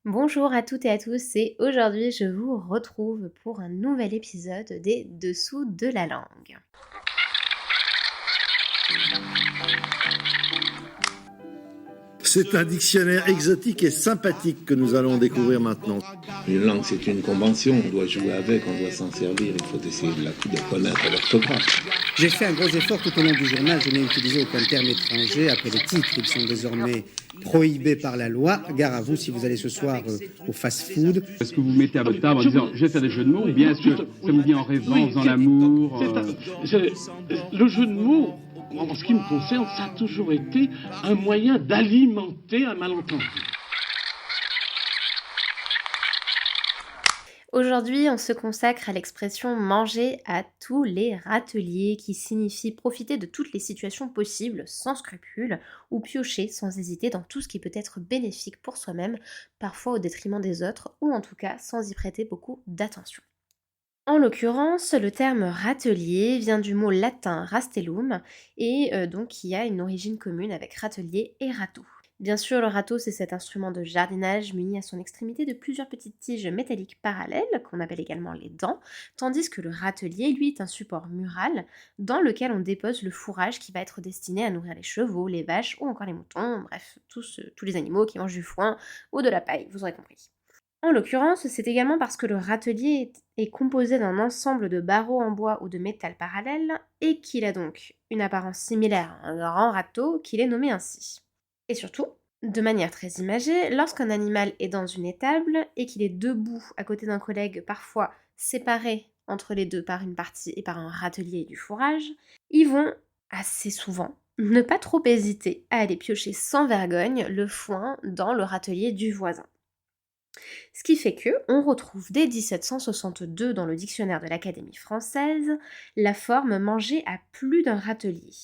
Bonjour à toutes et à tous et aujourd'hui je vous retrouve pour un nouvel épisode des Dessous de la langue. C'est un dictionnaire exotique et sympathique que nous allons découvrir maintenant. Une langue, c'est une convention, on doit jouer avec, on doit s'en servir, il faut essayer de connaître l'orthographe. J'ai fait un gros effort tout au long du journal, je n'ai utilisé aucun terme étranger. Après les titres, ils sont désormais prohibés par la loi. Gare à vous si vous allez ce soir au fast-food. Est-ce que vous vous mettez à votre table en disant je vais faire des jeux de mots ou bien est-ce que ça vous vient en rêvant, en faisant l'amour Le jeu de mots, en ce qui me concerne, ça a toujours été un moyen d'alimenter un malentendu. Aujourd'hui on se consacre à l'expression manger à tous les râteliers qui signifie profiter de toutes les situations possibles sans scrupule ou piocher sans hésiter dans tout ce qui peut être bénéfique pour soi-même, parfois au détriment des autres ou en tout cas sans y prêter beaucoup d'attention. En l'occurrence, le terme râtelier vient du mot latin rastellum et donc qui a une origine commune avec râtelier et râteau. Bien sûr, le râteau, c'est cet instrument de jardinage muni à son extrémité de plusieurs petites tiges métalliques parallèles, qu'on appelle également les dents, tandis que le râtelier, lui, est un support mural dans lequel on dépose le fourrage qui va être destiné à nourrir les chevaux, les vaches ou encore les moutons, bref, tous les animaux qui mangent du foin ou de la paille, vous aurez compris. En l'occurrence, c'est également parce que le râtelier est composé d'un ensemble de barreaux en bois ou de métal parallèle et qu'il a donc une apparence similaire à un grand râteau qu'il est nommé ainsi. Et surtout, de manière très imagée, lorsqu'un animal est dans une étable et qu'il est debout à côté d'un collègue, parfois séparé entre les deux par une partie et par un râtelier et du fourrage, ils vont assez souvent ne pas trop hésiter à aller piocher sans vergogne le foin dans le râtelier du voisin. Ce qui fait que on retrouve dès 1762 dans le dictionnaire de l'Académie française la forme manger à plus d'un râtelier,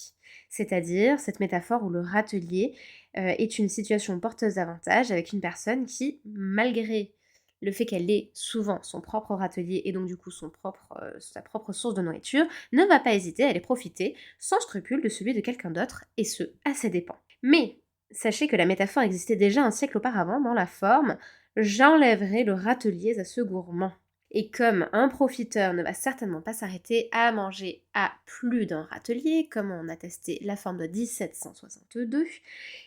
c'est-à-dire cette métaphore où le râtelier est une situation porteuse d'avantage avec une personne qui, malgré le fait qu'elle ait souvent son propre râtelier et donc du coup sa propre source de nourriture, ne va pas hésiter à aller profiter sans scrupule de celui de quelqu'un d'autre, et ce, à ses dépens. Mais sachez que la métaphore existait déjà un siècle auparavant dans la forme « j'enlèverai le râtelier à ce gourmand ». Et comme un profiteur ne va certainement pas s'arrêter à manger à plus d'un râtelier, comme en attestait la forme de 1762,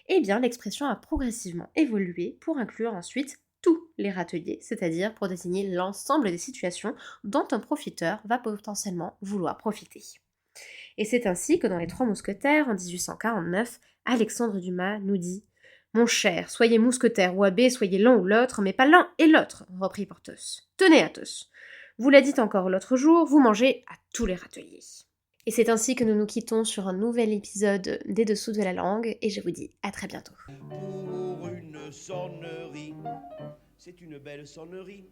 eh bien l'expression a progressivement évolué pour inclure ensuite tous les râteliers, c'est-à-dire pour désigner l'ensemble des situations dont un profiteur va potentiellement vouloir profiter. Et c'est ainsi que dans Les Trois Mousquetaires, en 1849, Alexandre Dumas nous dit « Mon cher, soyez mousquetaire ou abbé, soyez l'un ou l'autre, mais pas l'un et l'autre, reprit Porthos. Tenez, Athos, vous l'a dit encore l'autre jour, vous mangez à tous les râteliers. » Et c'est ainsi que nous nous quittons sur un nouvel épisode des Dessous de la langue, et je vous dis à très bientôt. Pour une sonnerie, c'est une belle sonnerie.